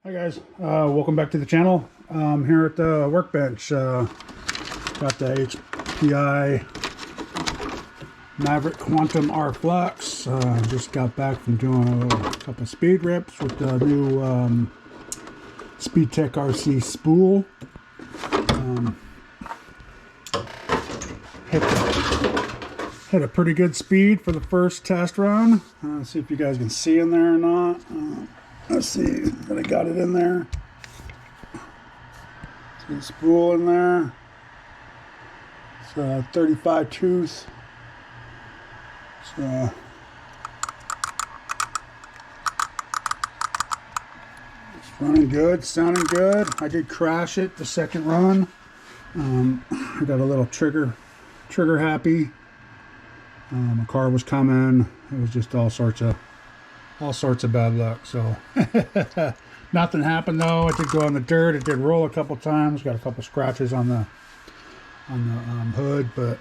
Hi guys, welcome back to the channel. I'm here at the workbench. Got the HPI Maverickquantumrflux. Just got back from doing a couple speed rips with the new SpeedTek RC spool. Hit a pretty good speed for the first test run. Let's see if you guys can see in there or not. Let's see that I got it in there. See the spool in there. It's a 35 tooth. So it's running good, sounding good. I did crash it the second run. I got a little trigger happy. A car was coming. It was just all sorts of bad luck. So nothing happened though. It did go on the dirt. It did roll a couple times. Got a couple scratches on the hood, but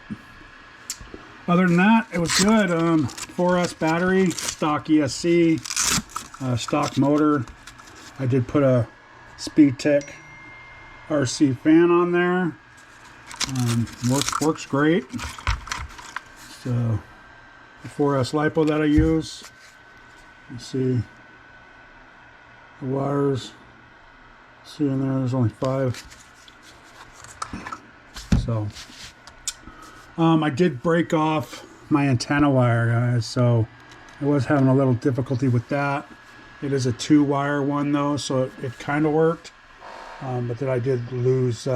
other than that, it was good. 4S battery, stock ESC, stock motor. I did put a SpeedTek RC fan on there. Works great. So the 4S LiPo that I use. You see the wires. See in there, there's only 5. So I did break off my antenna wire, guys, so I was having a little difficulty with that. It is a 2-wire one though, so it kind of worked, but then I did lose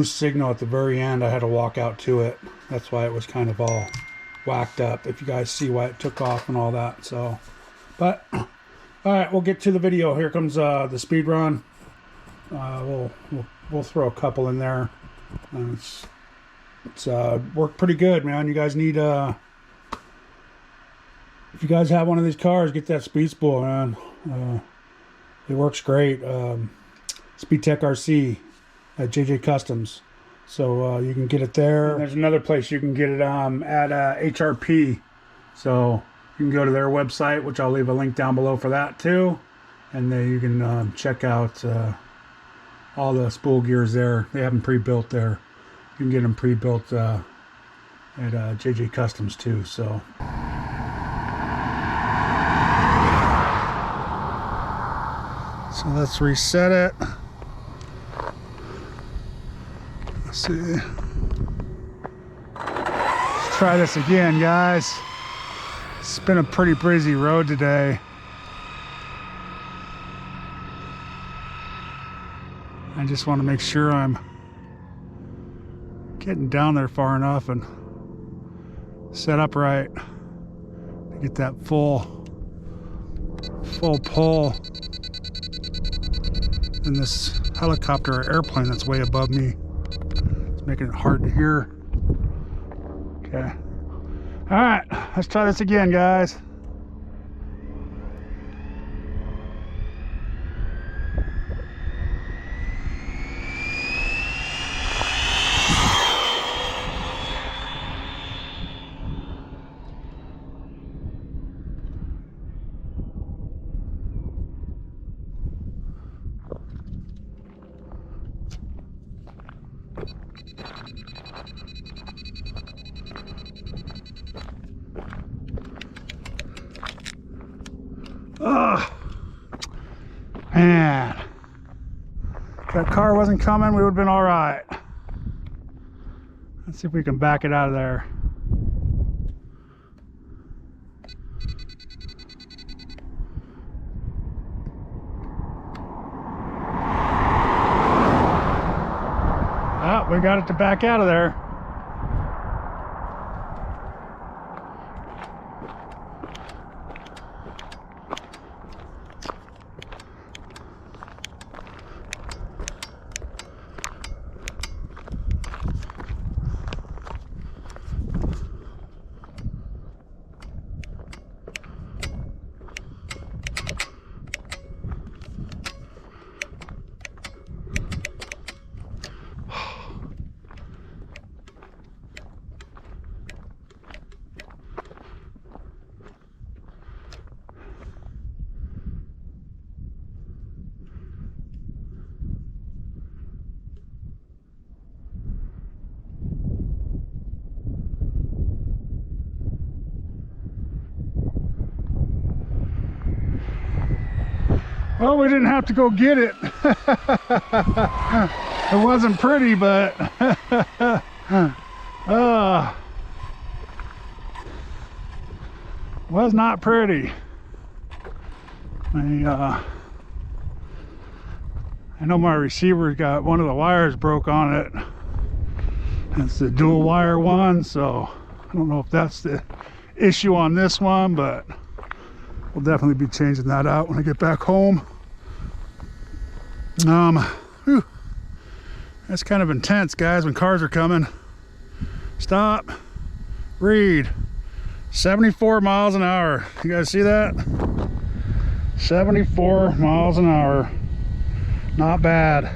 signal at the very end. I had to walk out to it. That's why it was kind of all whacked up, if you guys see why it took off and all that. So, but all right, we'll get to the video. Here comes the speed run. We'll throw a couple in there. It's worked pretty good, man. You guys need if you guys have one of these cars, get that speed spool, man. It works great. SpeedTek RC at JJ Customs. So you can get it there. And there's another place you can get it at HRP. So you can go to their website, which I'll leave a link down below for that too. And then you can check out all the spool gears there. They have them pre-built there. You can get them pre-built at JJ Customs too. So let's reset it. Let's see. Let's try this again, guys. It's been a pretty breezy road today. I just want to make sure I'm getting down there far enough and set up right to get that full pull in this helicopter or airplane that's way above me. Making it hard to hear. Okay. All right, let's try this again, guys. Oh, man. If that car wasn't coming, we would have been all right. Let's see if we can back it out of there. Oh, we got it to back out of there. Well, we didn't have to go get it. It wasn't pretty, but was not pretty. I know my receiver got one of the wires broke on it. It's the dual wire one, so I don't know if that's the issue on this one, but we'll definitely be changing that out when I get back home. Whew. That's kind of intense, guys, when cars are coming. Stop. Read. 74 miles an hour. You guys see that? 74 miles an hour. Not bad.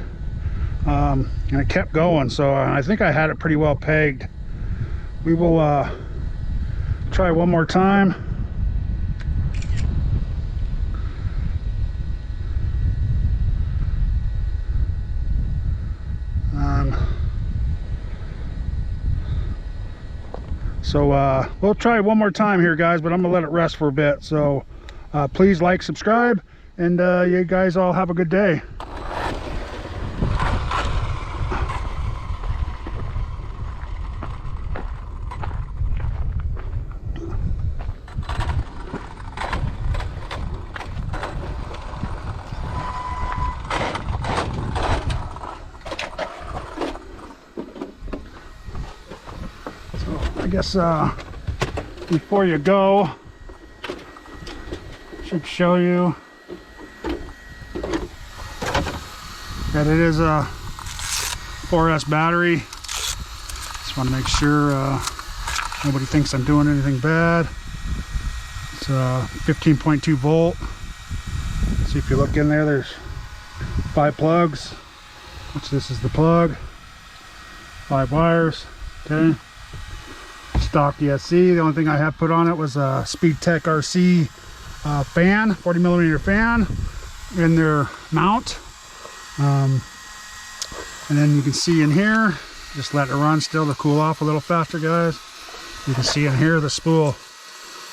And it kept going, so I think I had it pretty well pegged. We will try one more time. So we'll try one more time here, guys, but I'm gonna let it rest for a bit. So please like, subscribe, and you guys all have a good day. I guess before you go, should show you that it is a 4S battery. Just want to make sure nobody thinks I'm doing anything bad. It's 15.2 volt. See, if you look in there, there's 5 plugs, which this is the plug, 5 wires. Okay. Stock ESC. The only thing I have put on it was a SpeedTek RC fan, 40mm fan in their mount. And then you can see in here, just let it run still to cool off a little faster, guys. You can see in here the spool.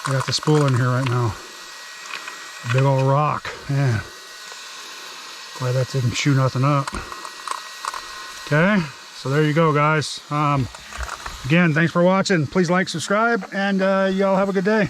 I got the spool in here right now. A big old rock. Yeah. Glad that didn't chew nothing up. Okay, so there you go, guys. Again, thanks for watching. Please like, subscribe, and y'all have a good day.